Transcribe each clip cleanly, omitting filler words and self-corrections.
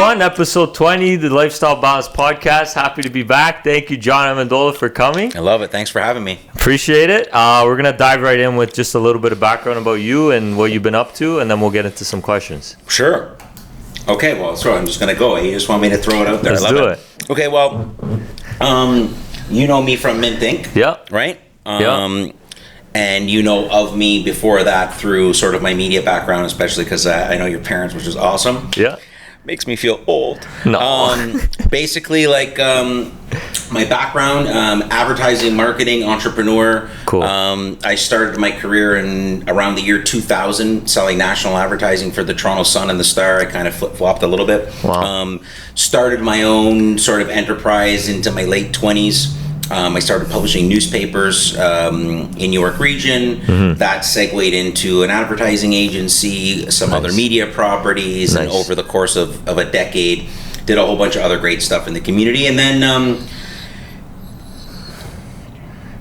everyone. Episode 20, the Lifestyle Balance Podcast. Happy to be back. Thank you, John Amendola, for coming. I love it. Thanks for having me. Appreciate it. We're going to dive right in with just a little bit of background about you and what you've been up to, and then we'll get into some questions. Sure. Okay, well, I'm just going to go. You just want me to throw it out there. Let's do it. Okay, well, you know me from Mintink, right? And you know of me before that through sort of my media background, especially because I know your parents, which is awesome. Yeah. Makes me feel old. No. Basically, like my background, advertising, marketing, entrepreneur. Cool. I started my career in around the year 2000 selling national advertising for the Toronto Sun and the Star. I kind of flip-flopped a little bit. Wow. Started my own sort of enterprise into my late 20s. I started publishing newspapers in New York region. Mm-hmm. That segued into an advertising agency, some other media properties, and over the course of a decade, did a whole bunch of other great stuff in the community. And then...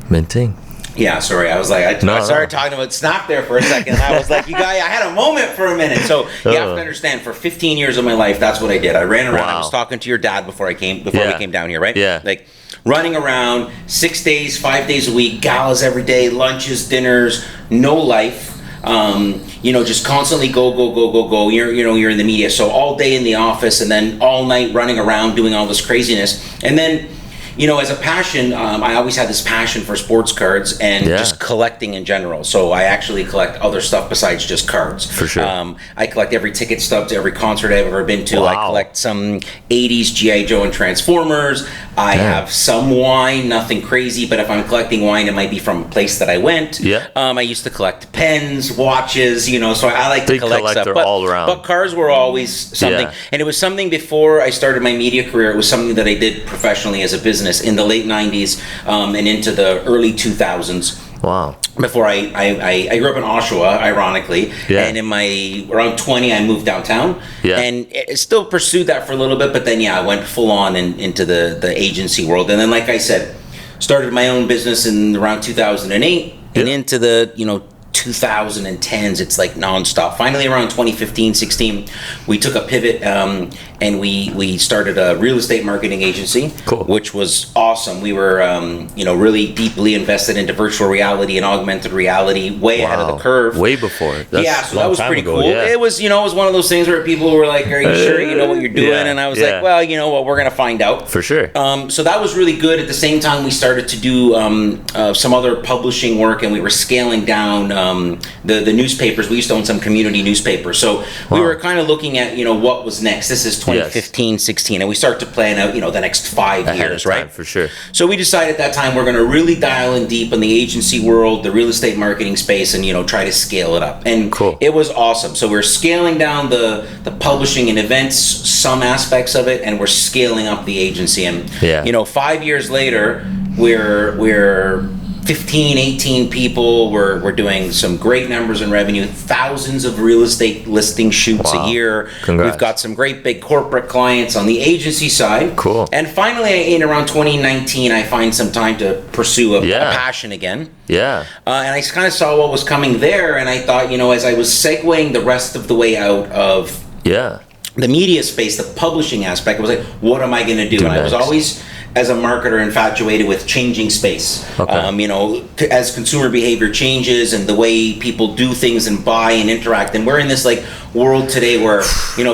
Mintink. Yeah, sorry. I was like, I started talking about Snap there for a second. And I was like, I had a moment for a minute. So you have to understand, for 15 years of my life, that's what I did. I ran around. I was talking to your dad before we came down here, right? Yeah. Like running around 6 days, 5 days a week, galas every day, lunches, dinners, no life. Just constantly go. You're in the media, so all day in the office, and then all night running around doing all this craziness, and then. As a passion, I always had this passion for sports cards and just collecting in general. So I actually collect other stuff besides just cards. For sure. I collect every ticket stub to every concert I've ever been to. Wow. I collect some 80s G.I. Joe and Transformers. I have some wine, nothing crazy, but if I'm collecting wine, it might be from a place that I went. Yeah. I used to collect pens, watches, so I like to collect stuff. All around. But cars were always something. Yeah. And it was something before I started my media career. It was something that I did professionally as a business in the late 90s and into the early 2000s. Wow. Before I grew up in Oshawa, ironically, and in my around 20 I moved downtown, and still pursued that for a little bit, but then I went full on into the agency world, and then like I said, started my own business in around 2008 and into the 2010s, it's like nonstop. Finally, around 2015, 16, we took a pivot and we started a real estate marketing agency, which was awesome. We were, really deeply invested into virtual reality and augmented reality, way ahead of the curve. Way before. So that was pretty cool. Yeah. It was, it was one of those things where people were like, "Are you sure you know what you're doing?" And I was like, "Well, you know what, we're gonna find out." For sure. So that was really good. At the same time, we started to do some other publishing work, and we were scaling down the newspapers. We used to own some community newspapers, so we were kind of looking at what was next. This is 2015, 16, and we start to plan out the next 5 years, right? For sure. So we decided at that time we're going to really dial in deep in the agency world, the real estate marketing space, and try to scale it up. And it was awesome. So we're scaling down the publishing and events, some aspects of it, and we're scaling up the agency. And 5 years later, we're 15, 18 people. We're doing some great numbers in revenue, thousands of real estate listing shoots a year. Congrats. We've got some great big corporate clients on the agency side. Cool. And finally, in around 2019, I find some time to pursue a passion again. Yeah. And I kind of saw what was coming there, and I thought, as I was segueing the rest of the way out of the media space, the publishing aspect, I was like, what am I going to do? And I was always, as a marketer, infatuated with changing space. As consumer behavior changes and the way people do things and buy and interact, and we're in this world today where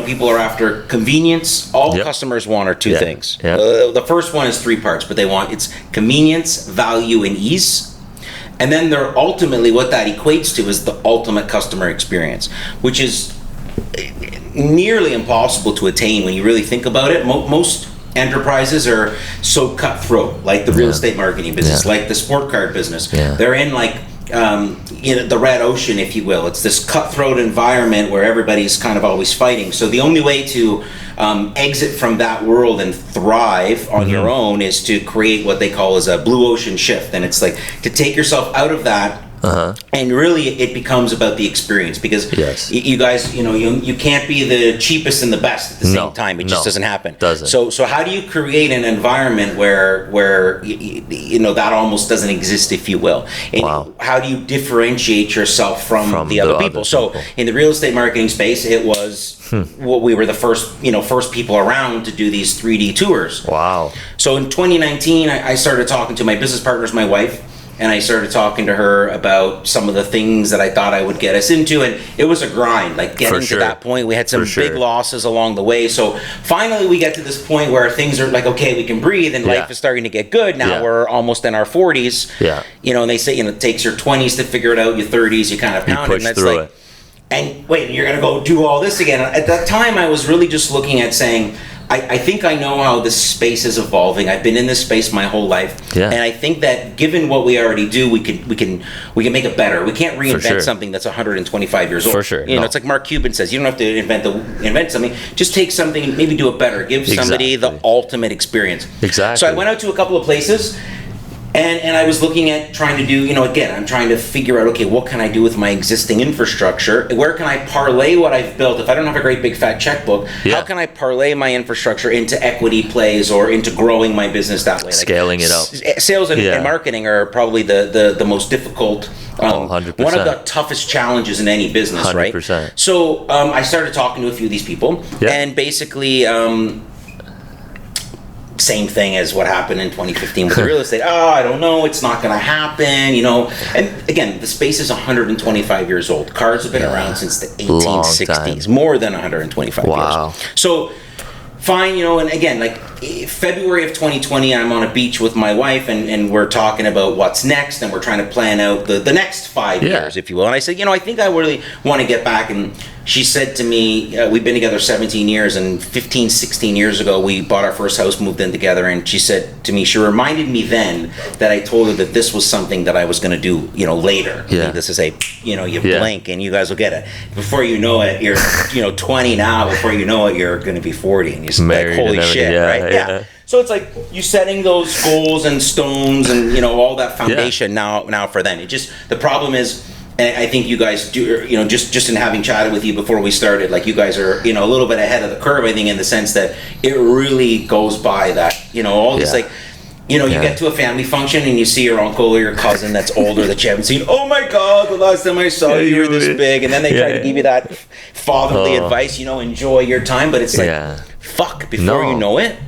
people are after convenience. All customers want are two things. The first one is 3 parts, but it's convenience, value, and ease. And then they're ultimately, what that equates to is the ultimate customer experience, which is nearly impossible to attain when you really think about it. Most enterprises are so cutthroat, like the real estate marketing business, like the sport card business. They're in the red ocean, if you will. It's this cutthroat environment where everybody's kind of always fighting. So the only way to exit from that world and thrive on your own is to create what they call as a blue ocean shift. And it's like to take yourself out of that And really, it becomes about the experience because you guys, you can't be the cheapest and the best at the same time. It just doesn't happen. So how do you create an environment where that almost doesn't exist, if you will? And how do you differentiate yourself from the other people? So in the real estate marketing space, it was what we were the first people around to do these 3D tours. Wow. So in 2019, I started talking to my business partners, my wife, and I started talking to her about some of the things that I thought I would get us into, and it was a grind, like getting to that point. We had some big losses along the way, so finally we get to this point where things are like, okay, we can breathe, and life is starting to get good. Now we're almost in our 40s, and they say, it takes your 20s to figure it out, your 30s, you kind of pound it, and that's like, and wait, you're going to go do all this again. At that time, I was really just looking at saying, I think I know how this space is evolving. I've been in this space my whole life, and I think that given what we already do, we can make it better. We can't reinvent something that's 125 years old. For sure, it's like Mark Cuban says, you don't have to invent something. Just take something and maybe do it better. Give somebody the ultimate experience. Exactly. So I went out to a couple of places. And I was looking at trying to do, again, I'm trying to figure out, okay, what can I do with my existing infrastructure? Where can I parlay what I've built? If I don't have a great big fat checkbook, how can I parlay my infrastructure into equity plays or into growing my business that way? Scaling it up. Sales and marketing are probably the most difficult, 100%. One of the toughest challenges in any business, 100%. Right? So I started talking to a few of these people, and basically... same thing as what happened in 2015 with the real estate. I don't know, it's not going to happen, And again, the space is 125 years old. Cars have been around since the 1860s, more than 125 years. So, fine, and again, like February of 2020, I'm on a beach with my wife, and we're talking about what's next, and we're trying to plan out the next 5 years, if you will. And I said, I think I really want to get back. And she said to me, we've been together 17 years, and 15, 16 years ago, we bought our first house, moved in together, and she said to me, she reminded me then that I told her that this was something that I was going to do, later. This is you blink, and you guys will get it. Before you know it, you're, 20 now, before you know it, you're going to be 40, and you're like, holy shit, right? Yeah. So it's like you setting those goals and stones and all that foundation now for then. The problem is, and I think you guys do, just in having chatted with you before we started, like you guys are a little bit ahead of the curve, I think, in the sense that it really goes by that all this like you get to a family function and you see your uncle or your cousin that's older that you haven't seen. Oh my God, the last time I saw you were this big, and then they try to give you that fatherly advice, enjoy your time, but it's like fuck, before you know it,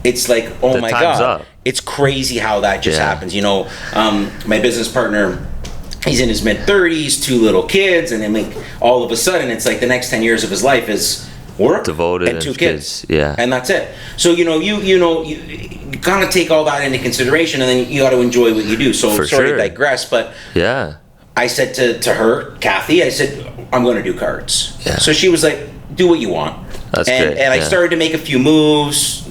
it's like, oh my God, it's crazy how that just happens. My business partner, he's in his mid-30s, 2 little kids, and then like all of a sudden it's like the next 10 years of his life is work devoted and 2 kids. And that's it. So you kind of take all that into consideration, and then you got to enjoy what you do. So sorry to digress, but I said to her, Kathy, I said, I'm going to do cards. So she was like, do what you want. That's great. And I started to make a few moves.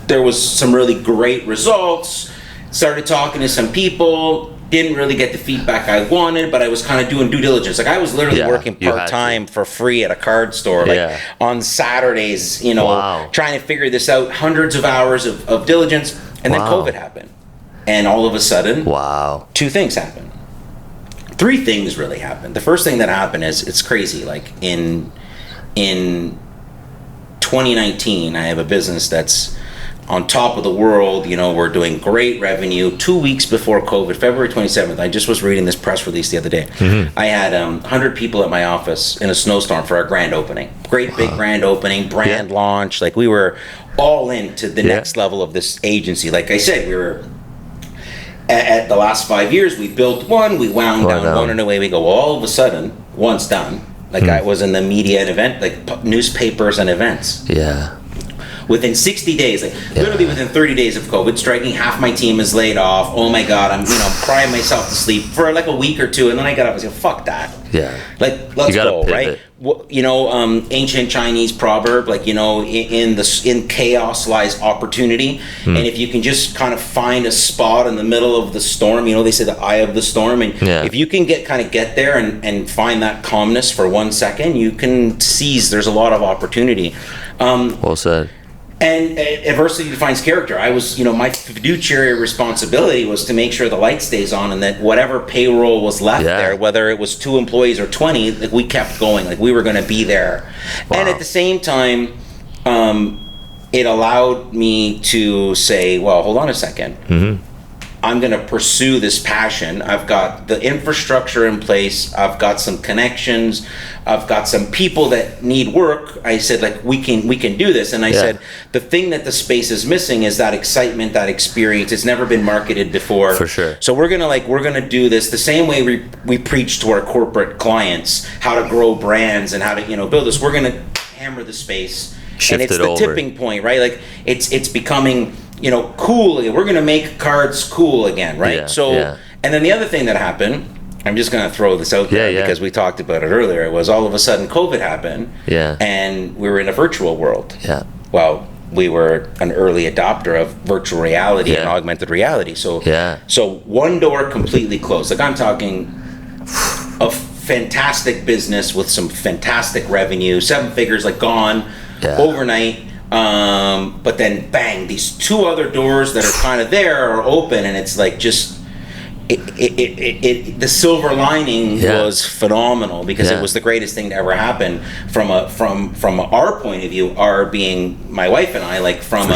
There was some really great results. Started talking to some people. Didn't really get the feedback I wanted, but I was kind of doing due diligence. Like I was literally working part-time for free at a card store, like on Saturdays, trying to figure this out, hundreds of hours of diligence. And then COVID happened. And all of a sudden, 2 things happened. 3 things really happened. The first thing that happened is, it's crazy. Like in 2019, I have a business that's on top of the world. We're doing great revenue. 2 weeks before COVID, February 27th, I just was reading this press release the other day. I had 100 people at my office in a snowstorm for our grand opening. Great big grand opening, brand launch. Like we were all into the next level of this agency. Like I said, we were at the last 5 years, we built one, we wound down one, and away we go. Well, all of a sudden, once done, like I was in the media and event, like newspapers and events. Within 60 days, literally within 30 days of COVID striking, half my team is laid off. Oh my God, I'm crying myself to sleep for like a week or 2, and then I got up and said, "Fuck that." Like let's go, right? Ancient Chinese proverb, like in chaos lies opportunity, and if you can just kind of find a spot in the middle of the storm, they say the eye of the storm, and if you can get there and find that calmness for 1 second, you can seize. There's a lot of opportunity. Well said. And adversity defines character. I was, my fiduciary responsibility was to make sure the light stays on and that whatever payroll was left there, whether it was 2 employees or 20, like we kept going, like we were going to be there. Wow. And at the same time, it allowed me to say, well, hold on a second. Mm-hmm. I'm going to pursue this passion. I've got the infrastructure in place. I've got some connections. I've got some people that need work. I said, like, we can do this. And I said, the thing that the space is missing is that excitement, that experience. It's never been marketed before. For sure. So we're going to do this the same way we preach to our corporate clients how to grow brands and how to, build this. We're going to hammer the space. Shift and it's it the over. tipping point, right? Like it's becoming, cool. We're going to make cards cool again, right? And then the other thing that happened, I'm just going to throw this out there because we talked about it earlier, was all of a sudden COVID happened and we were in a virtual world. Yeah. Well, we were an early adopter of virtual reality and augmented reality. So one door completely closed. Like I'm talking a fantastic business with some fantastic revenue, 7 figures, like gone overnight. But then bang, these 2 other doors that are kind of there are open, and it's like just the silver lining was phenomenal because it was the greatest thing to ever happen from our point of view, our being my wife and I, like from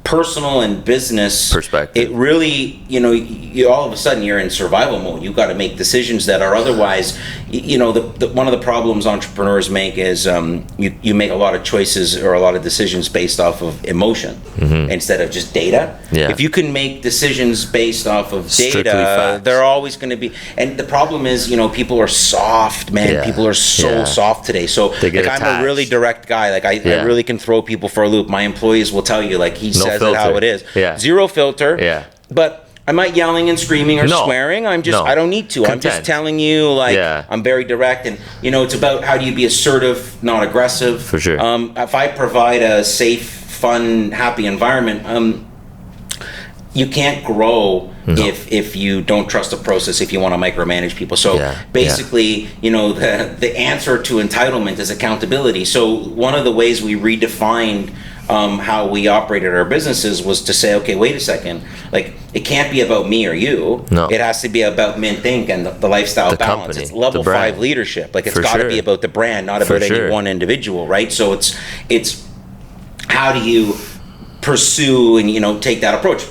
personal and business perspective. It really, you all of a sudden you're in survival mode. You've got to make decisions that are otherwise, one of the problems entrepreneurs make is you make a lot of choices or a lot of decisions based off of emotion instead of just data. Yeah. If you can make decisions based off of data, they're always going to be. And the problem is, people are soft, man. Yeah. People are so soft today. So like, I'm a really direct guy. Like I really can throw people for a loop. My employees will tell you, like he says it how it is. Yeah. Zero filter. Yeah. But I'm not yelling and screaming or swearing. I'm just, I don't need to. I'm just telling you, like, I'm very direct. And, it's about how do you be assertive, not aggressive. For sure. If I provide a safe, fun, happy environment, you can't grow if you don't trust the process, if you want to micromanage people. So basically, the answer to entitlement is accountability. So one of the ways we redefined how we operated our businesses was to say, okay, wait a second, like it can't be about me or you. No. It has to be about Mintink and the lifestyle balance. Company, it's level 5 leadership. Like it's got to be about the brand, not about any one individual, right? So it's how do you pursue and take that approach?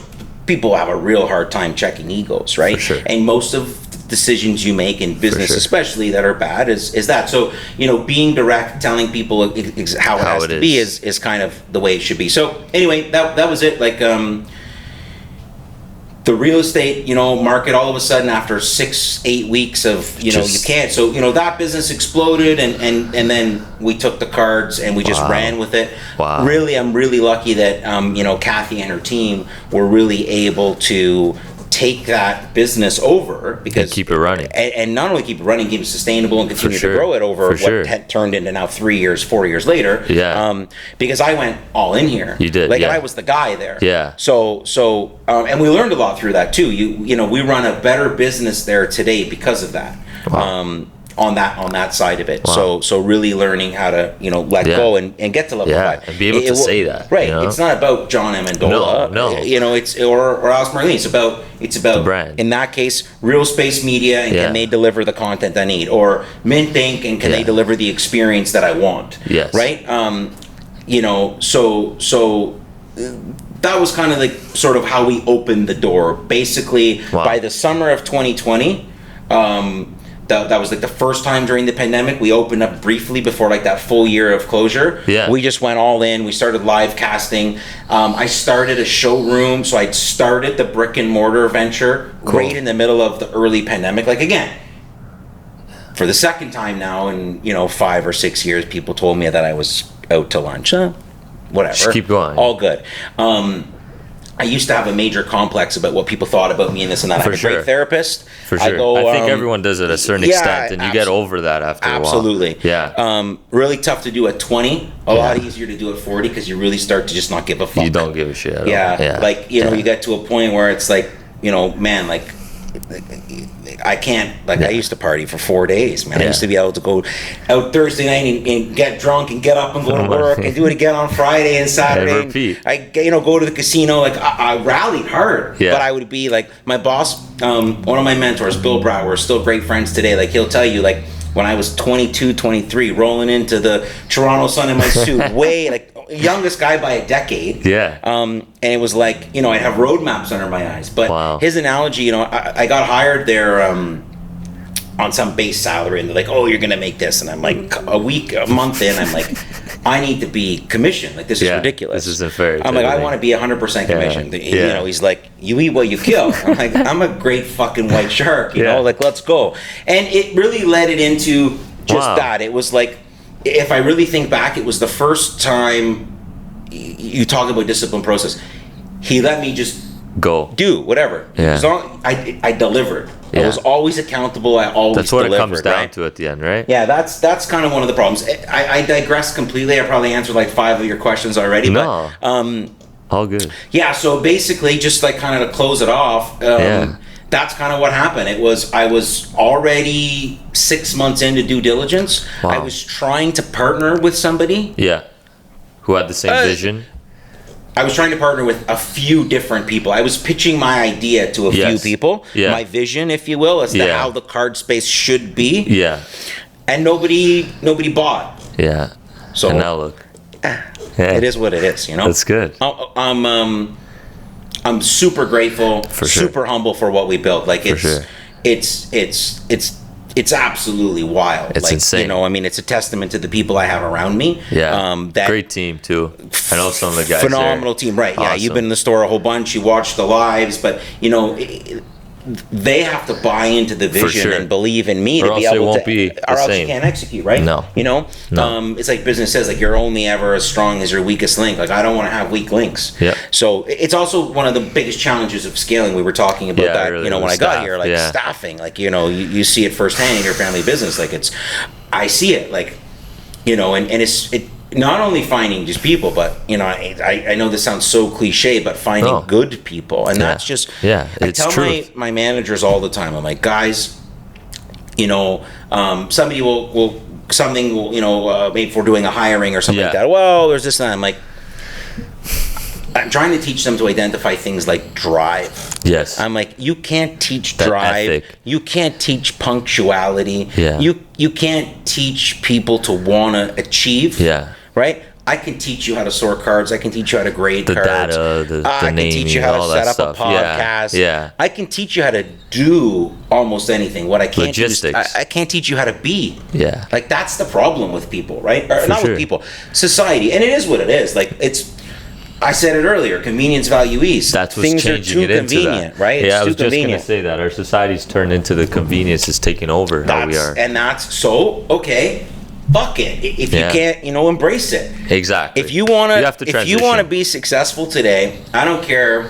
People have a real hard time checking egos, right? And most of decisions you make in business, especially that are bad, is that. So, being direct, telling people how it has to be is kind of the way it should be. So anyway, that was it. Like the real estate, market all of a sudden after 6-8 weeks of, you can't. So, that business exploded and then we took the cards and we just ran with it. Wow. Really, I'm really lucky that, Kathy and her team were really able to take that business over because and keep it running, and not only keep it running, keep it sustainable, and continue to grow it over what turned into now 3 years, 4 years later. Yeah. Because I went all in here. You did. Like I was the guy there. Yeah. So and we learned a lot through that too. We run a better business there today because of that. Wow. On that side of it. Wow. So really learning how to let go and get to level 5 and be able to say that, right? It's not about John Amendola. No. It's or Alice Marlene. It's about the brand. In that case, Real Space Media, and can they deliver the content I need, or Mintink, and can they deliver the experience that I want? Yes. Right. So that was kind of like sort of how we opened the door. Basically, by the summer of 2020. That was like the first time during the pandemic we opened up briefly before like that full year of closure. Yeah. We just went all in. We started live casting. I started a showroom. So I started the brick and mortar venture right in the middle of the early pandemic. Like again, for the second time now in 5 or 6 years, people told me that I was out to lunch. Whatever. Just keep going. All good. I used to have a major complex about what people thought about me and this and that. I have a great therapist. For sure. I think everyone does it at a certain extent, and you get over that after a while. Absolutely. Yeah. Really tough to do at 20. A lot easier to do at 40 because you really start to just not give a fuck. You don't give a shit. Yeah. Like, you get to a point where it's like, man, like I can't, like, I used to party for 4 days, man. I used to be able to go out Thursday night and get drunk and get up and go to work and do it again on Friday and Saturday. And repeat. I, go to the casino. Like, I rallied hard, but I would be like, my boss, one of my mentors, Bill Brower, we're still great friends today. Like, he'll tell you, like, when I was 22, 23, rolling into the Toronto Sun in my suit, way, like, youngest guy by a decade. Yeah. And it was like, I'd have roadmaps under my eyes. But his analogy, I got hired there on some base salary, and they're like, oh, you're going to make this. And I'm like, a month in, I'm like, I need to be commissioned. Like, this is ridiculous. This isn't fair. I'm like, I want to be 100% commissioned. He's like, you eat what you kill. I'm like, I'm a great fucking white shark, you know, like, let's go. And it really led it into just that. It was like, if I really think back, it was the first time you talk about discipline process. He let me just do whatever. Yeah. So I delivered. I was always accountable. I always That's what delivered, it comes down to at the end, right? Yeah, that's kind of one of the problems. I digress completely. I probably answered like 5 of your questions already. No, but, all good. Yeah, so basically, just like kind of to close it off, that's kind of what happened. I was already 6 months into due diligence. I was trying to partner with somebody. Yeah, who had the same vision. I was trying to partner with a few different people. I was pitching my idea to a few people, my vision, if you will, as to how the card space should be. Yeah. And nobody bought. Yeah. So and now look. It is what it is, you know? That's good. I'm super grateful, super humble for what we built. Like, it's absolutely wild. It's like, insane. You know, I mean, it's a testament to the people I have around me. Yeah. That great team too. I know some of the guys. Phenomenal team, right? Awesome. Yeah, you've been in the store a whole bunch. You watch the lives, but they have to buy into the vision and believe in me to be able to, or else you can't execute, right? No. You know, it's like business says, like, you're only ever as strong as your weakest link. Like, I don't want to have weak links. Yeah. So it's also one of the biggest challenges of scaling. We were talking about that, really, when I got here, like staffing, like, you see it firsthand in your family business. Like, I see it, like, and it's not only finding just people, but I know this sounds so cliche, but finding good people, and that's just I tell my managers all the time. I'm like, guys, somebody will maybe if we're doing a hiring or something like that. Well, there's this and that. I'm like, I'm trying to teach them to identify things like drive. Yes. I'm like, you can't teach drive. Ethic. You can't teach punctuality. Yeah. You can't teach people to want to achieve. Yeah. Right? I can teach you how to sort cards. I can teach you how to grade cards. Data, the I can naming, teach you how to set up stuff. a podcast. Yeah. I can teach you how to do almost anything. What I can't Logistics. I can't teach you how to be. Yeah. Like, that's the problem with people, right? Or not with people. Society. And it is what it is. Like, I said it earlier, convenience value ease. That's what's Things changing are too convenient, right? Yeah, I was just going to say that. Our society's turned into the convenience is taking over how we are. And that's so, okay, fuck it. If you can't, embrace it. Exactly. If you want to be successful today, I don't care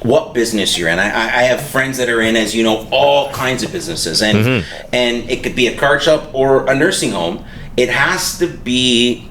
what business you're in. I have friends that are in, as you know, all kinds of businesses. And and it could be a card shop or a nursing home. It has to be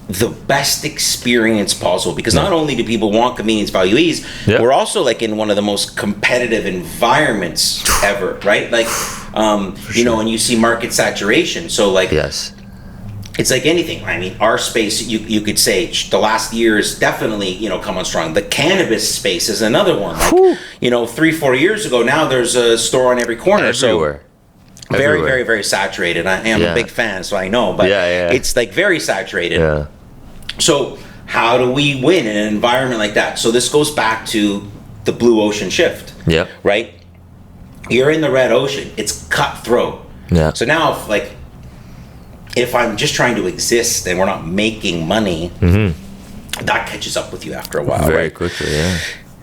the best experience possible, because not only do people want convenience, value, ease, we're also like in one of the most competitive environments ever, right? Like, and you see market saturation. So like, it's like anything. I mean, our space, you could say the last year is definitely, come on strong. The cannabis space is another one. Like, 3-4 years ago, now there's a store on every corner. Everywhere. So very, very, very saturated. I am a big fan, so I know, but it's like very saturated. Yeah. So how do we win in an environment like that? So this goes back to the blue ocean shift. Yeah. Right? You're in the red ocean. It's cutthroat. Yeah. So now, if I'm just trying to exist and we're not making money, that catches up with you after a while. Very quickly, yeah.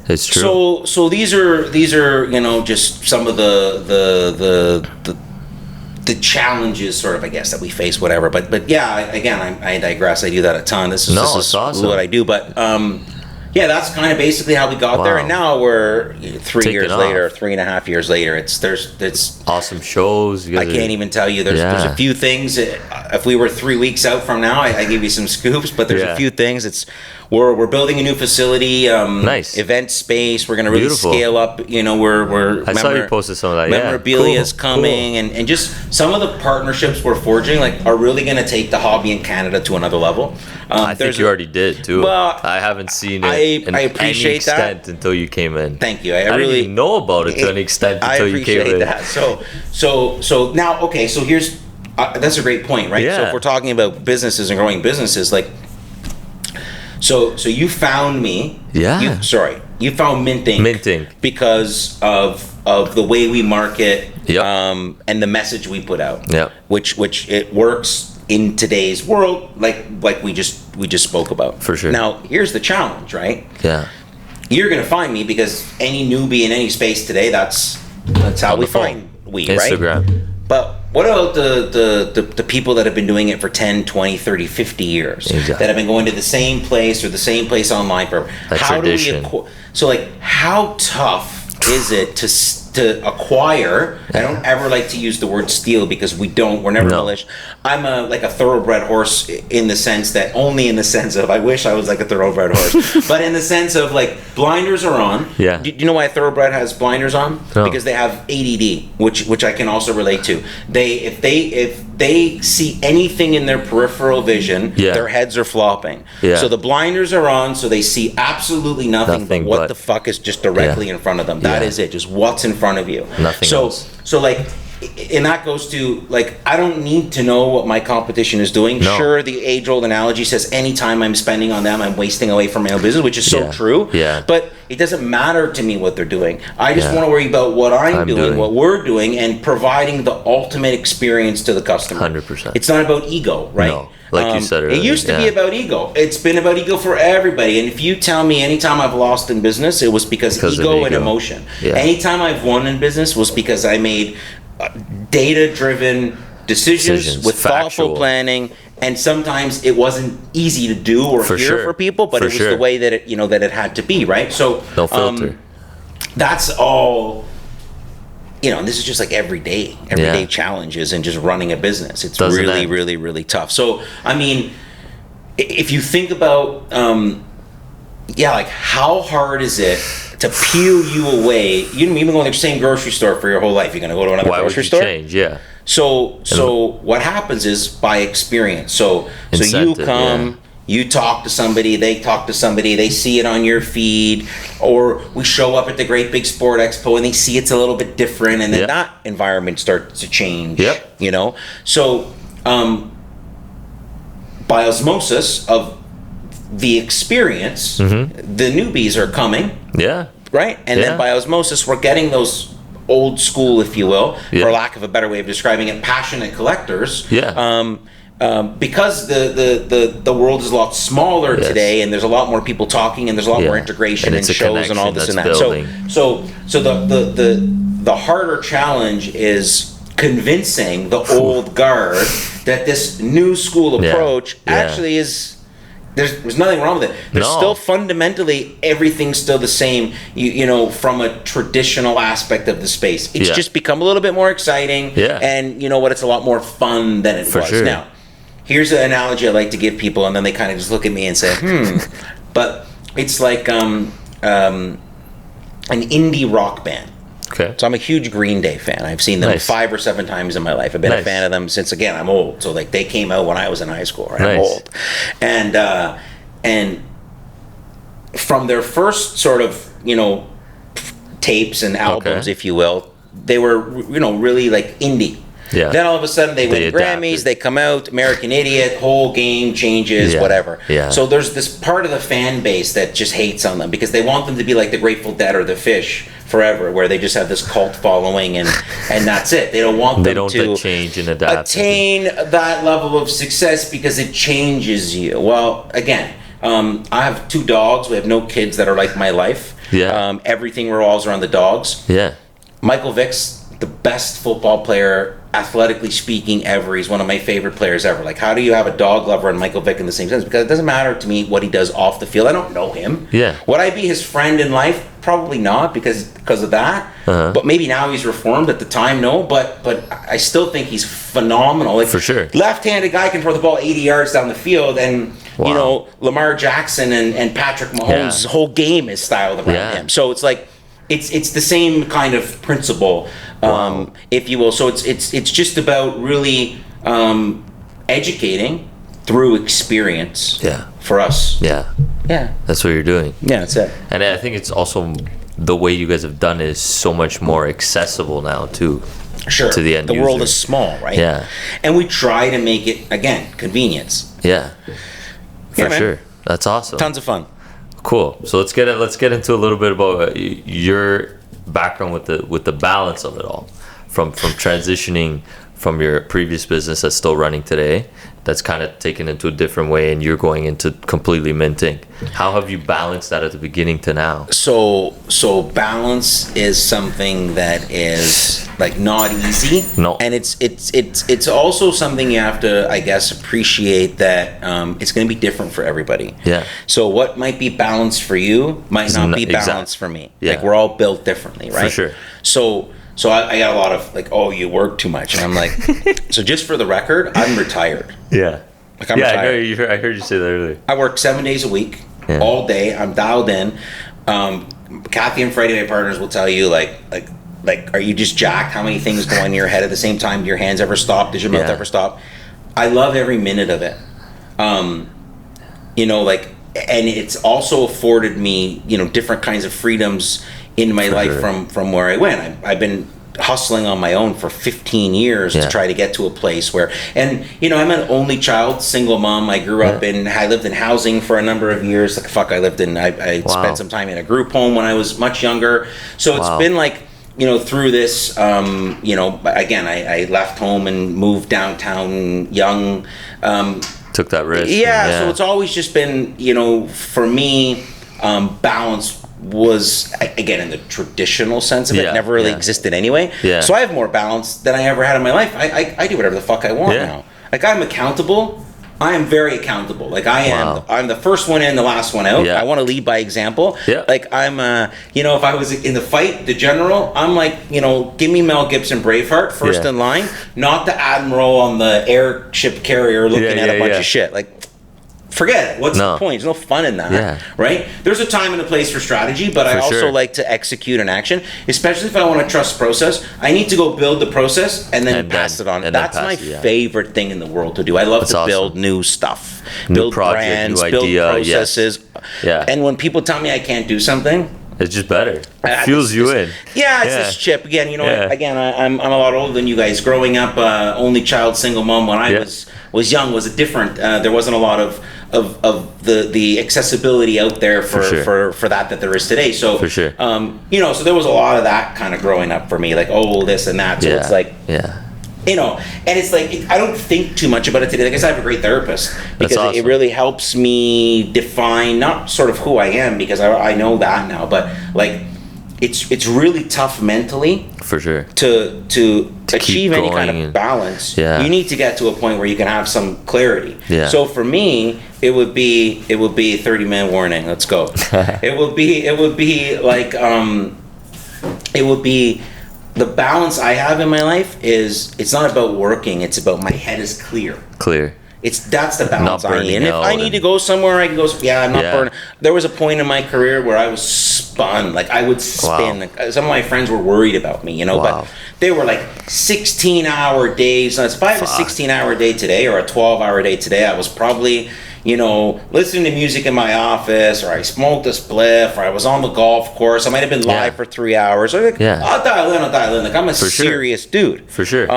It's true. So these are just some of the challenges, sort of, I guess, that we face, whatever. But yeah, again, I digress. I do that a ton. This is awesome. What I do. But that's kind of basically how we got there. And now we're 3 years later, 3.5 years later. It's awesome shows. I can't even tell you. There's a few things. If we were 3 weeks out from now, I give you some scoops. But there's a few things. we're building a new facility, Nice event space. We're going to really Beautiful. scale up. You know, we're I saw you posted some of that. memorabilia is Cool. coming, and just some of the partnerships we're forging like are really going to take the hobby in Canada to another level. I think you already did too. Well, I haven't seen it I in appreciate any extent until you came in. Thank you. I didn't really even know about it to an extent until you came in. I appreciate that. So now, okay. So here's that's a great point, right? So Yeah. if we're talking about businesses and growing businesses, like, so you found me. Yeah. You found Mintink. Mintink. Because of the way we market. Yep. And the message we put out. Yep. Which it works in today's world, like we just spoke about. For sure. Now here's the challenge, right? Yeah. You're gonna find me because any newbie in any space today, that's how On we the phone. find right? Instagram. But what about the people that have been doing it for 10, 20, 30, 50 years? Exactly. That have been going to the same place or the same place online for That how tradition. do we so like how tough is it to acquire? I don't ever like to use the word steal because we're never malicious. I'm like a thoroughbred horse in the sense that only in the sense of I wish I was like a thoroughbred horse, but in the sense of like blinders are on. Yeah. Do you know why a thoroughbred has blinders on? No. Because they have ADD, which I can also relate to. If they see anything in their peripheral vision, Yeah. their heads are flopping. Yeah. So the blinders are on, so they see absolutely nothing but what the fuck is just directly in front of them. That is it, just what's in front of you. Nothing else. So like, and that goes to like, I don't need to know what my competition is doing. No. Sure, the age-old analogy says anytime I'm spending on them, I'm wasting away from my own business, which is so true. Yeah. But it doesn't matter to me what they're doing. I just want to worry about what I'm doing, what we're doing, and providing the ultimate experience to the customer. 100%. It's not about ego, right? No. Like you said earlier. It used to be about ego. It's been about ego for everybody. And if you tell me anytime I've lost in business, it was because ego and emotion. Yeah. Anytime I've won in business was because I made data-driven decisions with thoughtful planning. And sometimes it wasn't easy to do or hear for people, but it was the way that it had to be, right? So no filter. That's all. And this is just like everyday challenges and just running a business. It's really, really, really tough. So, I mean, if you think about, like how hard is it to peel you away? You've been going to the same grocery store for your whole life. You're going to go to another grocery store? Change? Yeah. So what happens is by experience. So you come. You talk to somebody, they talk to somebody, they see it on your feed, or we show up at the Great Big Sport Expo and they see it's a little bit different, and then that environment starts to change. Yep. So by osmosis of the experience, the newbies are coming. Yeah. Right? And then by osmosis, we're getting those old school, if you will, for lack of a better way of describing it, passionate collectors. Yeah. Because the world is a lot smaller today, and there's a lot more people talking, and there's a lot more integration and shows and all this and that. So the harder challenge is convincing the old guard that this new school approach actually is. There's nothing wrong with it. There's still fundamentally everything's still the same. From a traditional aspect of the space, it's just become a little bit more exciting. Yeah. And you know what? It's a lot more fun than it was. Sure. Now, here's an analogy I like to give people, and then they kind of just look at me and say, But it's like an indie rock band. Okay. So I'm a huge Green Day fan. I've seen them 5 or 7 times in my life. I've been a fan of them since, again, I'm old. So like they came out when I was in high school. Right? I'm old. And from their first sort of, tapes and albums, if you will, they were, really like indie. Yeah. Then all of a sudden they win Grammys, they come out, American Idiot, whole game changes, whatever. Yeah. So there's this part of the fan base that just hates on them because they want them to be like the Grateful Dead or the Fish forever, where they just have this cult following and that's it. They don't want them to change and adapt. Attain that level of success because it changes you. Well, again, I have 2 dogs. We have no kids that are like my life. Yeah. Everything revolves around the dogs. Yeah. Michael Vick's the best football player, athletically speaking, ever. He's one of my favorite players ever. Like, how do you have a dog lover and Michael Vick in the same sense? Because it doesn't matter to me what he does off the field. I don't know him. Yeah. Would I be his friend in life? probably not because of that. But maybe now he's reformed. At the time, no. But I still think he's phenomenal. Like, for sure. Left-handed guy can throw the ball 80 yards down the field, and you know, Lamar Jackson and Patrick Mahomes' whole game is styled around him. So it's like it's the same kind of principle, if you will. So it's just about really educating through experience. For us. Yeah. That's what you're doing. Yeah, that's it. And I think it's also the way you guys have done it is so much more accessible now too. Sure. To the end user. The world is small, right? Yeah. And we try to make it, again, convenience. Yeah. For sure. That's awesome. Tons of fun. Cool. So let's get into a little bit about your background with the balance of it all, from transitioning from your previous business that's still running today, that's kind of taken into a different way, and you're going into completely Mintink. How have you balanced that at the beginning to now? So balance is something that is like not easy. No. And it's also something you have to, I guess, appreciate that it's going to be different for everybody. Yeah. So what might be balanced for you might not be balanced for me. Yeah. Like, we're all built differently, right? For sure. So I got a lot of like, oh, you work too much, and I'm like, so just for the record, I'm retired. Yeah. Like, I'm retired. I heard you say that earlier. I work 7 days a week, all day. I'm dialed in. Kathy and Freddie, my partners, will tell you like, are you just jacked? How many things go in your head at the same time? Do your hands ever stop? Does your mouth ever stop? I love every minute of it. You know, like, and it's also afforded me, you know, different kinds of freedoms in my life from where I went. I've been hustling on my own for 15 years to try to get to a place where, and you know, I'm an only child, single mom. I grew up I lived in housing for a number of years. I spent some time in a group home when I was much younger. So it's been like, you know, through this, you know, again, I left home and moved downtown young. Took that risk. So it's always just been, you know, for me, balance was, again, in the traditional sense of it, never really existed anyway. So I have more balance than I ever had in my life. I do whatever the fuck I want now. Like, I'm accountable. I am very accountable. Like, I am. I'm the first one in, the last one out. I want to lead by example. Like, I'm, you know, if I was in the fight, the general, I'm like, you know, give me Mel Gibson Braveheart first in line, not the admiral on the airship carrier looking at a bunch of shit. Like, forget it. What's the point? There's no fun in that, right? There's a time and a place for strategy, but I also like to execute an action, especially if I want to trust process. I need to go build the process and then pass it on. That's my favorite thing in the world to do. I love to build new stuff, build brands, build processes. And when people tell me I can't do something, it's just better. It fuels you in. Yeah, it's this chip. Again, you know, I'm a lot older than you guys. Growing up, only child, single mom, when I was young, was a different. There wasn't a lot of the accessibility out there for that there is today. So you know, so there was a lot of that kind of growing up for me, like, oh, this and that. So it's like, you know, and it's like, I don't think too much about it today. Like I said, I have a great therapist because it really helps me define not sort of who I am, because I know that now, but like, it's really tough mentally to achieve any kind of balance. You need to get to a point where you can have some clarity. So for me, it would be 30-minute warning. Let's go. it would be like it would be the balance I have in my life is, it's not about working, it's about my head is clear. That's the balance I need. And if I need to go somewhere, I can go. I'm not burning. There was a point in my career where I was spun. Like, I would spin. Like, some of my friends were worried about me, you know, but they were like 16-hour days. So if I have a 16-hour day today or a 12-hour day today, I was probably, you know, listening to music in my office, or I smoked a spliff, or I was on the golf course. I might have been live for 3 hours. Or like, I'll dial in. Like, I'm a serious dude. For sure.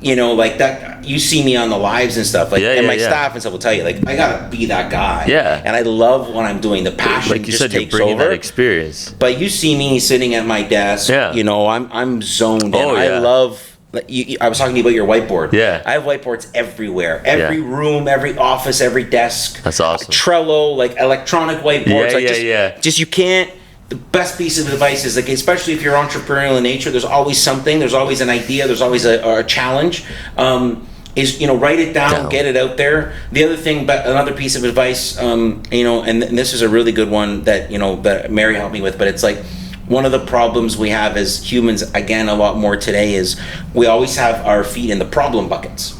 You know, like that, you see me on the lives and stuff, like, and my staff and stuff will tell you, like, I gotta be that guy. And I love what I'm doing. The passion, like you just said, takes you're bringing over. That experience. But you see me sitting at my desk. You know, I'm zoned in. I love. I was talking to you about your whiteboard. I have whiteboards everywhere. Every room, every office, every desk. That's awesome. Trello, like electronic whiteboards. Just you can't. The best piece of advice is, like, especially if you're entrepreneurial in nature, there's always something, there's always an idea, there's always a challenge. is, write it down, get it out there. The other thing, but another piece of advice, and this is a really good one that, that Mary helped me with, but it's like, one of the problems we have as humans, again, a lot more today, is we always have our feet in the problem buckets.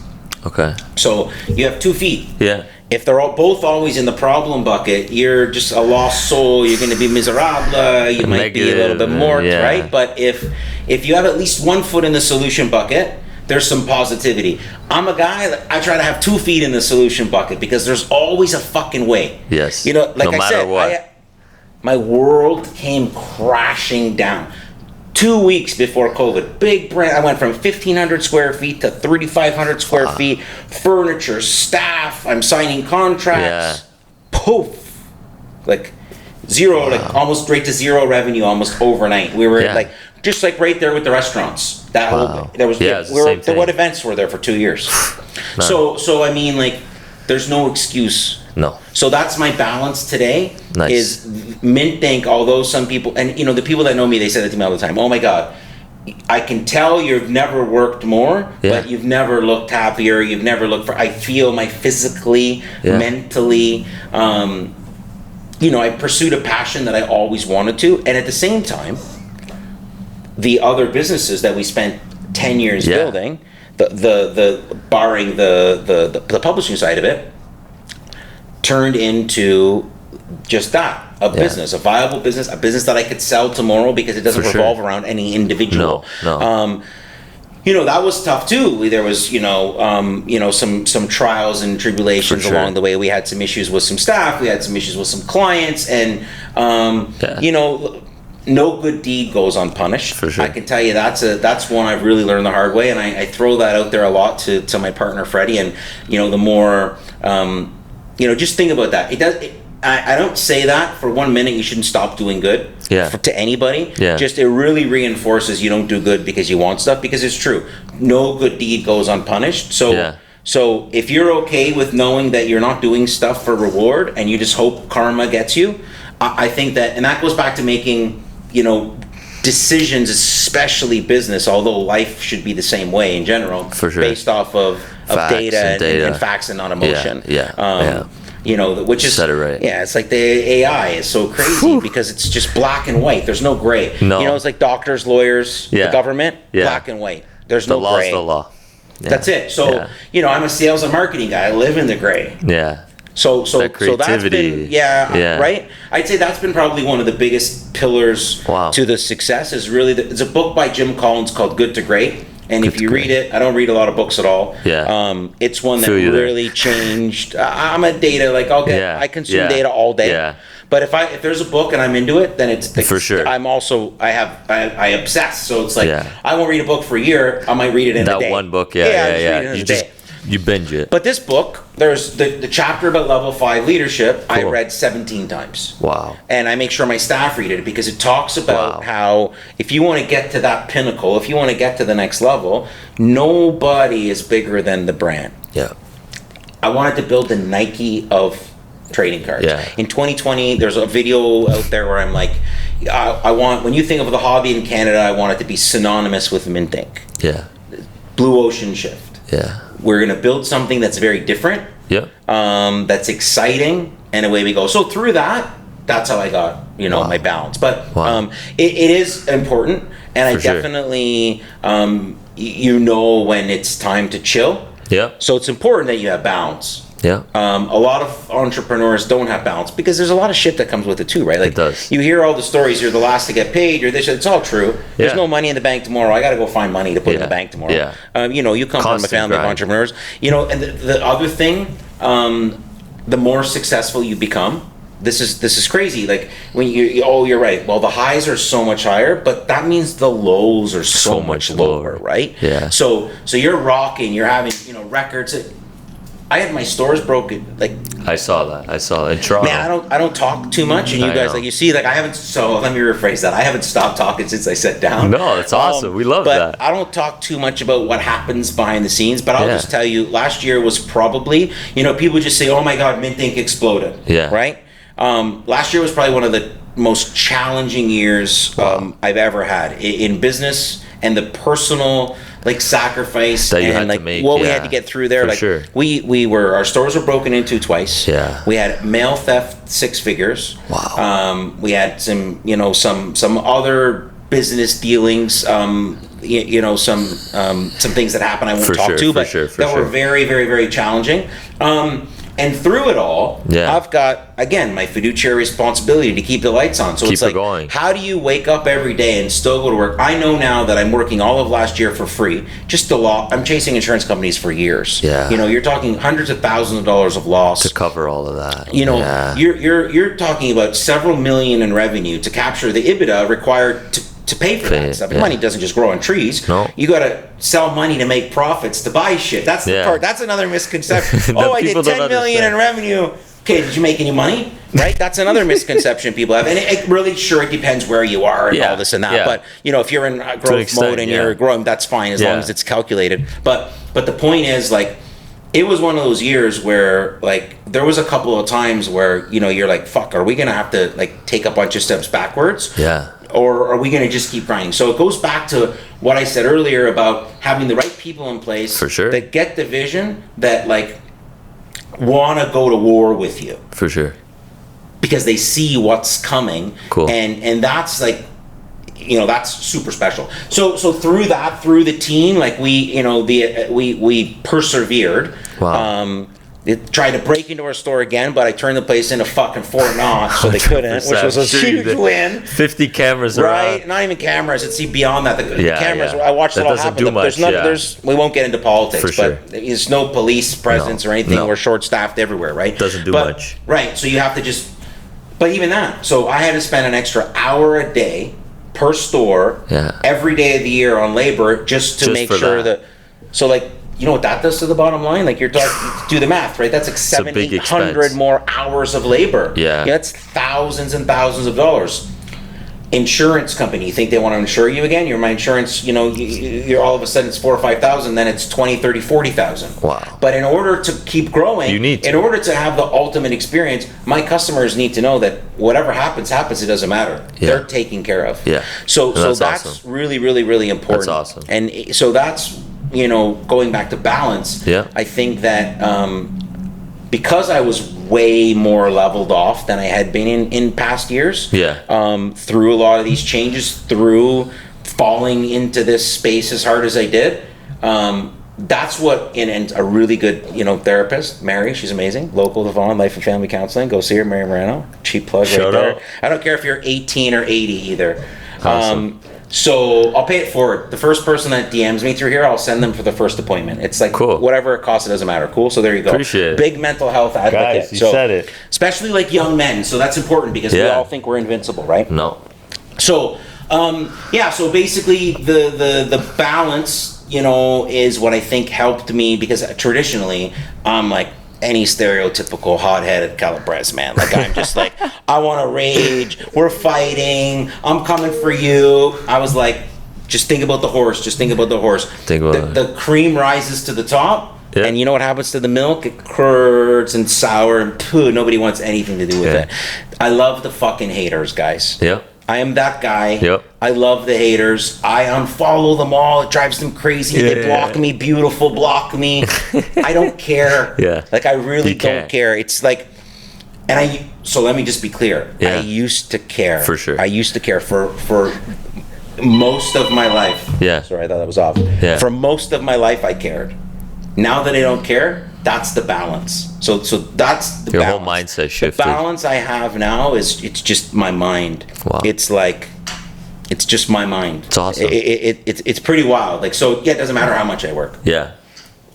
Okay. So you have 2 feet. Yeah. If they're both always in the problem bucket, you're just a lost soul. You're going to be miserable. You might be a little bit more, right? But if you have at least 1 foot in the solution bucket, there's some positivity. I'm a guy that I try to have 2 feet in the solution bucket because there's always a fucking way. Yes. Like no I matter said, what. My world came crashing down. 2 weeks before COVID, big brand. I went from 1,500 square feet to 3,500 square feet. Furniture, staff. I'm signing contracts. Poof, like zero, like almost straight to zero revenue, almost overnight. We were just like right there with the restaurants. That whole there was. What events were there for 2 years? So I mean, like, there's no excuse. No. So that's my balance today. Nice. Is Mintink, although some people, and the people that know me, they say that to me all the time. Oh my God, I can tell you've never worked more, but you've never looked happier. You've never looked I feel my physically, mentally, I pursued a passion that I always wanted to. And at the same time, the other businesses that we spent 10 years building, the barring the publishing side of it, turned into just that, a business, a viable business, a business that I could sell tomorrow because it doesn't revolve around any individual. No. That was tough too. There was, some trials and tribulations along the way. We had some issues with some staff. We had some issues with some clients, and no good deed goes unpunished. For sure. I can tell you that's one I've really learned the hard way, and I throw that out there a lot to my partner Freddie. And the more just think about that. I don't say that for 1 minute you shouldn't stop doing good to anybody. Just it really reinforces you don't do good because you want stuff, because it's true. No good deed goes unpunished. So if you're okay with knowing that you're not doing stuff for reward and you just hope karma gets you, I think that, and that goes back to making, decisions, especially business, although life should be the same way in general, for sure, based off of data and facts and not emotion. Which is, it's like the AI is so crazy because it's just black and white. There's no gray. It's like doctors, lawyers, the government, black and white. There's no gray. The law. That's it. So, I'm a sales and marketing guy. I live in the gray. So that's been, right? I'd say that's been probably one of the biggest pillars to the success. Is really, it's a book by Jim Collins called Good to Great. And if you read it, I don't read a lot of books at all. It's one that really changed. I'm a data, I consume data all day. But if there's a book and I'm into it, then it's for sure. I'm also, I obsess. So it's like, I won't read a book for a year. I might read it in a day. That one book, you binge it. But this book, there's the chapter about level 5 leadership, I read 17 times. Wow. And I make sure my staff read it because it talks about how if you want to get to that pinnacle, if you want to get to the next level, nobody is bigger than the brand. I wanted to build the Nike of trading cards. In 2020, there's a video out there where I'm like, I want, when you think of the hobby in Canada, I want it to be synonymous with Mintink. Blue ocean shift. We're going to build something that's very different, that's exciting, and away we go. So through that's how I got, my balance. But it is important, and I definitely, when it's time to chill. So it's important that you have balance. A lot of entrepreneurs don't have balance because there's a lot of shit that comes with it too, right? Like, it does. You hear all the stories, you're the last to get paid, you're this, it's all true. There's no money in the bank tomorrow. I got to go find money to put in the bank tomorrow. You come from a family of entrepreneurs. And the other thing, the more successful you become, this is crazy. Like when you're right. Well, the highs are so much higher, but that means the lows are so much lower, right? So you're rocking, you're having, records. I had my stores broken. I saw that in Toronto. Man, I don't talk too much, and you guys I haven't. So let me rephrase that. I haven't stopped talking since I sat down. No, that's awesome. We love that. I don't talk too much about what happens behind the scenes, but I'll just tell you, last year was probably, people just say, "Oh my God, Mintink exploded." Right. Last year was probably one of the most challenging years I've ever had in business and the personal like sacrifice that you and had like to make, what we had to get through there. For like sure. our stores were broken into twice. Yeah. We had mail theft 6 figures. Wow. We had some some other business dealings. Some things that happened I won't talk to, but that were very, very, very challenging. And through it all, I've got, again, my fiduciary responsibility to keep the lights on. So it's like, how do you wake up every day and still go to work? I know now that I'm working all of last year for free. I'm chasing insurance companies for years. Yeah. You're talking hundreds of thousands of dollars of loss. To cover all of that. You're talking about several million in revenue to capture the EBITDA required to pay for that stuff. Money doesn't just grow on trees. No. You got to sell money to make profits to buy shit. That's the part. That's another misconception. I did 10 million in revenue. Okay, did you make any money? Right? That's another misconception people have. And it really, it depends where you are and all this and that. Yeah. But, if you're in growth mode and you're growing, that's fine as long as it's calculated. But the point is, like, it was one of those years where, like, there was a couple of times where, you're like, fuck, are we going to have to, like, take a bunch of steps backwards? Yeah. Or are we going to just keep grinding? So it goes back to what I said earlier about having the right people in place that get the vision, that like want to go to war with you. For sure. Because they see what's coming. Cool. And that's like, that's super special. So through the team, like we persevered. Wow. They tried to break into our store again, but I turned the place into fucking Fort Knox, so they couldn't, which was a huge win. 50 cameras right? around. Not even cameras. It's beyond that. The cameras, I watched that it all happen. We won't get into politics, but there's no police presence or anything. We're short-staffed everywhere, right? Doesn't do much. Right, so you have to just... But even that. So I had to spend an extra hour a day per store every day of the year on labor just to make sure that... So, like... You know what that does to the bottom line? Like, you're talking, do the math, right? That's like 700-800 more hours of labor. Yeah. That's thousands and thousands of dollars. Insurance company, you think they want to insure you again? You're my insurance, you're all of a sudden it's 4,000 or 5,000, then it's 20, 30, 40,000. Wow. But in order to keep growing, in order to have the ultimate experience, my customers need to know that whatever happens, it doesn't matter. Yeah. They're taken care of. Yeah. So that's awesome. Really, really, really important. That's awesome. And so that's, going back to balance, I think that because I was way more leveled off than I had been in past years, through a lot of these changes, through falling into this space as hard as I did, that's what, and a really good, therapist, Mary, she's amazing, local to Vaughan, Life and Family Counseling, go see her, Mary Moreno, cheap plug right there. I don't care if you're 18 or 80 either. Awesome. So I'll pay it forward. The first person that DMs me through here, I'll send them for the first appointment. It's like whatever it costs, it doesn't matter. Cool. So there you go. Appreciate it. Big mental health advocate. Guys, you said it. Especially like young men. So that's important because we all think we're invincible, right? No. So so basically the balance, is what I think helped me, because traditionally I'm like any stereotypical hot-headed Calabres man. Like, I'm just like, I want to rage. We're fighting. I'm coming for you. I was like, just think about the horse. Just think about the horse. The cream rises to the top, and you know what happens to the milk? It curds and sour, and nobody wants anything to do with it. I love the fucking haters, guys. Yeah. I am that guy. Yep. I love the haters. I unfollow them all. It drives them crazy. They block me. Beautiful, block me. I don't care. Like, I really don't care. It's like, so let me just be clear. I used to care. For sure. I used to care for most of my life. Sorry, I thought that was off. For most of my life, I cared. Now that I don't care, that's the balance. So that's the balance. Your whole mindset shifted. The balance I have now is, it's just my mind. Wow. It's like, it's just my mind. It's awesome. It's pretty wild. Like, so it doesn't matter how much I work. Yeah.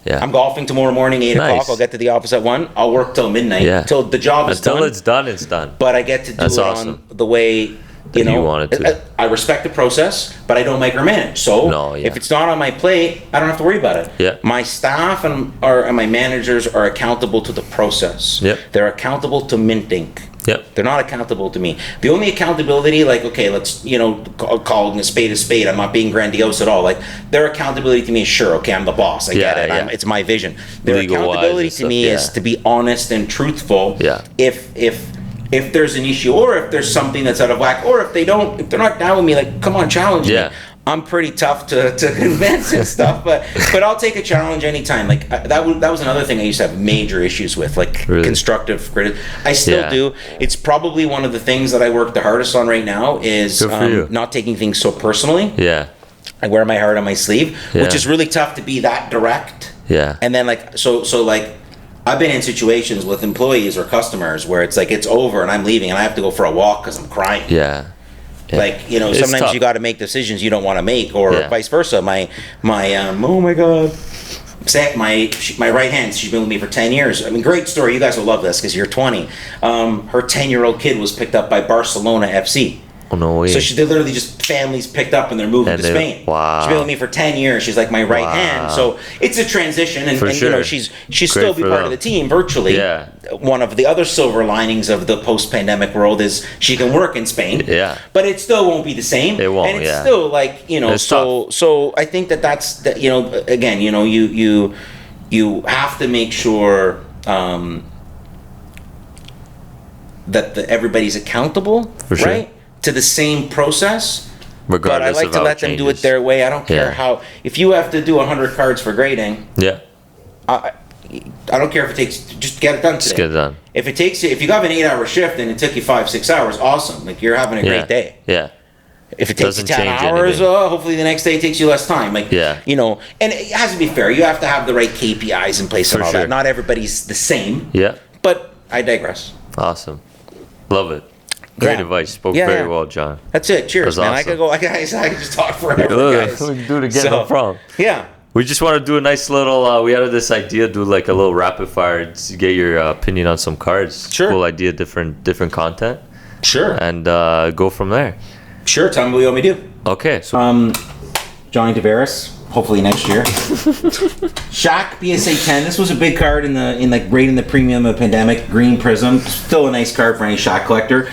I'm golfing tomorrow morning, 8 o'clock. I'll get to the office at 1. I'll work till midnight. Till the job is done. Until it's done, it's done. But I get to do it on the way, you want it to. I respect the process, but I don't micromanage. So if it's not on my plate, I don't have to worry about it. My staff and my managers are accountable to the process. They're accountable to Mintink. They're not accountable to me. The only accountability, like, okay, let's, call a spade. I'm not being grandiose at all. Like, their accountability to me is, sure, okay, I'm the boss. I get it. It's my vision. Their accountability to me is to be honest and truthful. If there's an issue, or if there's something that's out of whack, or if they're not down with me, like, come on, challenge me. I'm pretty tough to convince and stuff, but I'll take a challenge anytime. Like that was another thing I used to have major issues with, like constructive criticism. I still do. It's probably one of the things that I work the hardest on right now is not taking things so personally. Yeah. I wear my heart on my sleeve, which is really tough to be that direct. Yeah. And then like so like I've been in situations with employees or customers where it's like it's over and I'm leaving and I have to go for a walk because I'm crying. Yeah. Like, you know, it's sometimes you got to make decisions you don't want to make, or vice versa. My oh my god, my right hand. She's been with me for 10 years. I mean, great story. You guys will love this because you're 20. Her 10-year-old kid was picked up by Barcelona FC. Oh, no way. So they literally just families picked up and they're moving to Spain. Wow. She's been with me for 10 years. She's like my right hand. So it's a transition, and you know she's still be part of the team virtually. Yeah. One of the other silver linings of the post-pandemic world is she can work in Spain. Yeah. But it still won't be the same. It won't. And it's still like, you know. So I think that's you know, again, you know, you have to make sure that everybody's accountable, for sure. right? To the same process, regardless. But I like to let them do it their way. I don't care how. If you have to do 100 cards for grading, I don't care if it takes. Just get it done today. Just get it done. If you have an 8-hour shift and it took you 5-6 hours, awesome. Like you're having a great day. Yeah. If it takes you 10 hours, hopefully the next day it takes you less time. Like, you know, and it has to be fair. You have to have the right KPIs in place and all that. Not everybody's the same. Yeah. But I digress. Awesome. Love it. Great advice. Spoke very well, John. That's it. Cheers, man. Awesome. I could go. I could just talk forever, guys. We can do it again. No problem. Yeah. We just want to do a nice little. We had this idea, do like a little rapid fire to get your opinion on some cards. Sure. Cool idea, different content. Sure. And go from there. Sure. Tell me what you want me to do. Okay. So, Johnny Tavares. Hopefully next year. Shaq PSA 10. This was a big card in the premium of the pandemic. Green Prism, still a nice card for any Shaq collector.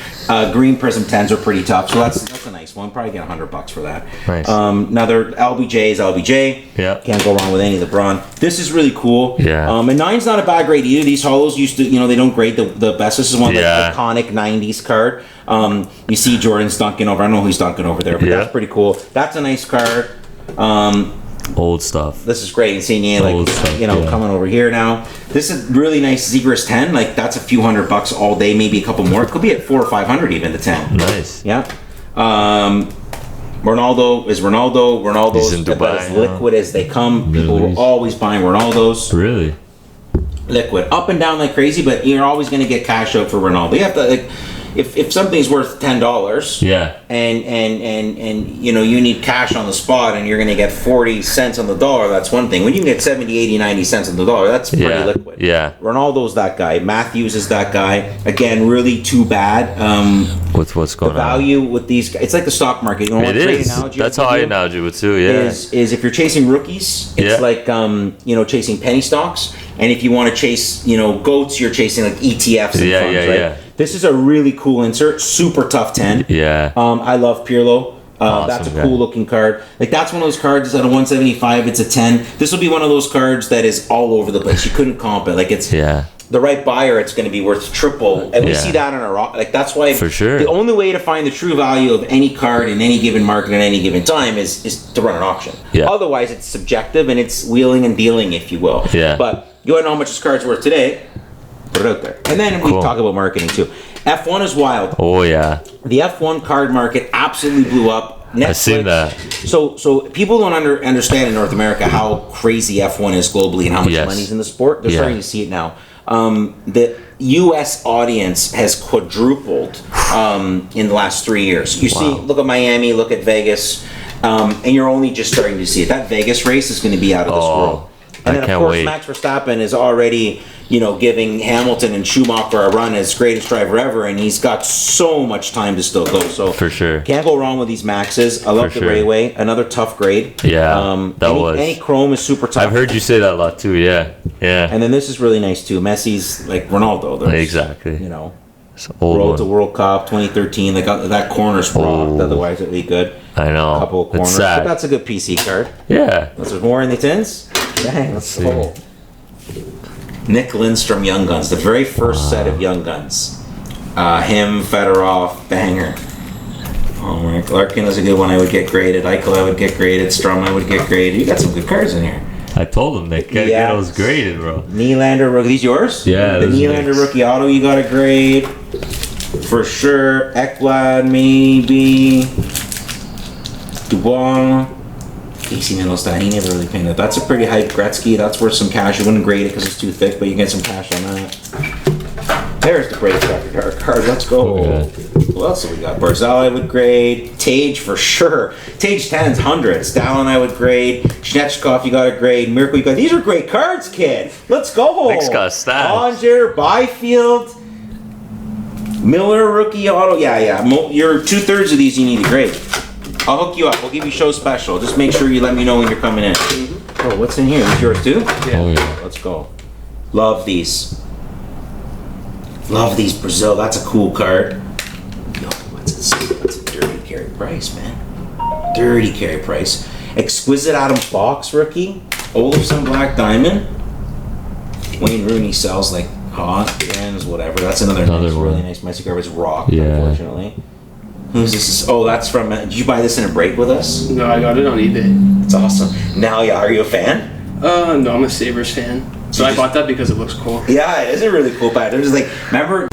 Green Prism 10s are pretty tough, so that's a nice one. Probably get $100 for that. Nice. Another LBJ is LBJ. Yeah. Can't go wrong with any LeBron. This is really cool. Yeah. And 9's not a bad grade either. These holos used to, you know, they don't grade the best. This is one like iconic 90s card. You see Jordan's dunking over. I don't know who he's dunking over there, but that's pretty cool. That's a nice card. Old stuff. This is great. Insigne, like stuff, you know, coming over here now. This is really nice. Zegras 10, like that's a few $100 all day, maybe a couple more. It could be at $400 or $500 even the 10. Nice. Yeah. Ronaldo's about as liquid as they come. People were always buying Ronaldo's. Really? Liquid, up and down like crazy, but you're always going to get cash out for Ronaldo. You have to like. If something's worth $10, and you know you need cash on the spot, and you're going to get 40 cents on the dollar, that's one thing. When you can get 70, 80, 90 cents on the dollar, that's pretty liquid. Yeah. Ronaldo's that guy. Matthews is that guy. Again, really too bad. With what's going on, the value with these guys, it's like the stock market. You know, it is. That's how I analogy with too. Yeah. Is if you're chasing rookies, it's like you know, chasing penny stocks, and if you want to chase, you know, goats, you're chasing like ETFs and funds, right? Yeah. This is a really cool insert, super tough 10. Yeah. I love Pirlo. Awesome, that's a cool looking card. Like that's one of those cards that's at a 175, it's a 10. This will be one of those cards that is all over the place. You couldn't comp it. Like it's the right buyer, it's going to be worth triple. And we see that on our like that's why for sure. The only way to find the true value of any card in any given market at any given time is to run an auction. Yeah. Otherwise it's subjective and it's wheeling and dealing, if you will. Yeah. But you want to know how much this card's worth today? Put it out there. And then we talk about marketing too. F1 is wild. Oh yeah. The F1 card market absolutely blew up. Netflix. I've seen that. So people don't understand in North America how crazy F1 is globally and how much money's in the sport. They're starting to see it now. The U.S. audience has quadrupled in the last 3 years. You see, look at Miami, look at Vegas, and you're only just starting to see it. That Vegas race is going to be out of this world. And then, of course, Max Verstappen is already, you know, giving Hamilton and Schumacher a run as greatest driver ever, and he's got so much time to still go. So for sure, can't go wrong with these Maxes. I love the Rayway, another tough grade. Yeah, any chrome is super tough. I've heard you say that a lot too. Yeah. And then this is really nice too. Messi's like Ronaldo. Exactly. You know, Road to World Cup 2013. Like that corner's blocked. Otherwise, it'd be good. I know. A couple of corners. But that's a good PC card. Yeah. There's more in the tins. Dang, that's cool. Nick Lindstrom Young Guns, the very first set of Young Guns. Him, Fedorov, banger. Oh, Mark Larkin is a good one. I would get graded. Eichel, I would get graded. Strum, I would get graded. You got some good cards in here. I told him that get those graded, bro. Nylander rookie. These yours? Yeah. The Nylander rookie auto, you got a grade for sure. Ekblad, maybe. Dubois. Casey Middlestad, he never really painted. That's a pretty hype Gretzky. That's worth some cash. You wouldn't grade it because it's too thick, but you get some cash on that. There's the break card. Let's go. Okay. Who else have we got? Barzal, I would grade. Tage for sure. Tage 10s, 100s. Dallin, I would grade. Schnetchkov, you got a grade. Miracle, you got. These are great cards, kid. Let's go. Next got stats. Onger, Byfield, Miller, rookie auto. Yeah. You're 2/3 of these you need to grade. I'll hook you up. We'll give you show special. Just make sure you let me know when you're coming in. Mm-hmm. Oh, what's in here? Is yours too? Yeah. Oh, yeah. Let's go. Love these. Love these Brazil. That's a cool card. Yo, what's it? That's a dirty Carey Price, man. Dirty Carey Price. Exquisite Adam Fox rookie. Olofsson Black Diamond. Wayne Rooney sells like hot ends, whatever. That's another nice, really nice Messi card. It's rocked, unfortunately. Who's this? Oh, that's from. Did you buy this in a break with us? No, I got it on eBay. It's awesome. Now, are you a fan? No, I'm a Sabres fan. So I bought that because it looks cool. Yeah, it is a really cool pattern. It's like, remember.